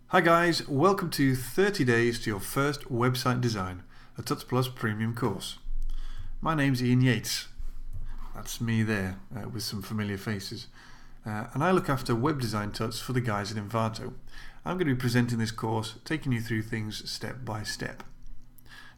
Hi guys, welcome to 30 Days to Your First Website Design, a Tuts Plus Premium course. My name's Ian Yates. That's me there with some familiar faces. And I look after web design tuts for the guys at Envato. I'm going to be presenting this course, taking you through things step by step.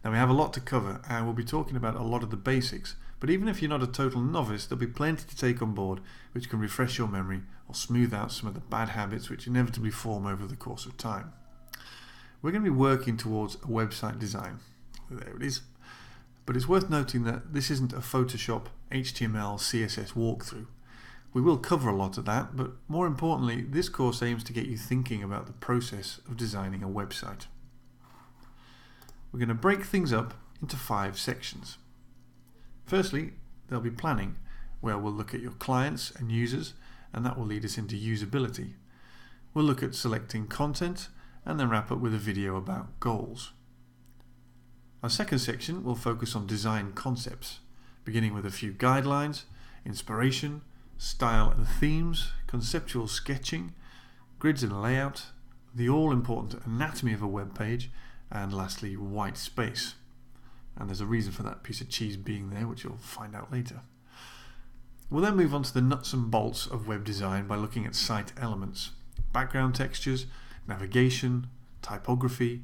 Now we have a lot to cover and we'll be talking about a lot of the basics, but even if you're not a total novice, there'll be plenty to take on board which can refresh your memory or smooth out some of the bad habits which inevitably form over the course of time. We're going to be working towards a website design. There it is. But it's worth noting that this isn't a Photoshop, HTML, CSS walkthrough. We will cover a lot of that, but more importantly, this course aims to get you thinking about the process of designing a website. We're going to break things up into 5 sections. Firstly, there'll be planning, where we'll look at your clients and users, and that will lead us into usability. We'll look at selecting content, and then wrap up with a video about goals. Our second section will focus on design concepts, beginning with a few guidelines, inspiration, style and themes, conceptual sketching, grids and layout, the all-important anatomy of a web page, and lastly, white space. And there's a reason for that piece of cheese being there, which you'll find out later. We'll then move on to the nuts and bolts of web design by looking at site elements, background textures, navigation, typography,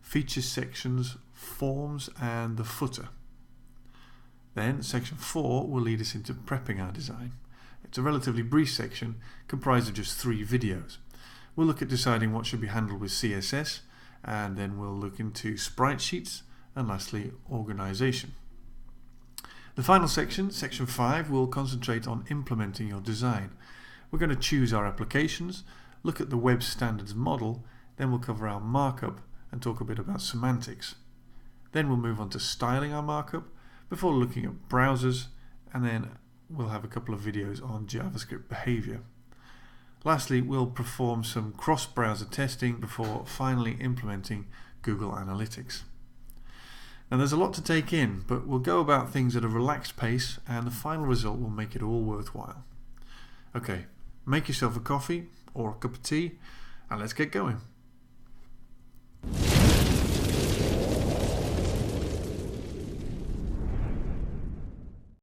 features sections, forms, and the footer. Then section 4 will lead us into prepping our design. It's a relatively brief section comprised of just 3 videos. We'll look at deciding what should be handled with CSS, and then we'll look into sprite sheets, and lastly, organization. The final section, section 5, will concentrate on implementing your design. We're going to choose our applications, look at the web standards model, then we'll cover our markup and talk a bit about semantics. Then we'll move on to styling our markup before looking at browsers, and then we'll have a couple of videos on JavaScript behavior. Lastly, we'll perform some cross-browser testing before finally implementing Google Analytics. Now there's a lot to take in, but we'll go about things at a relaxed pace and the final result will make it all worthwhile. Okay, make yourself a coffee or a cup of tea and let's get going.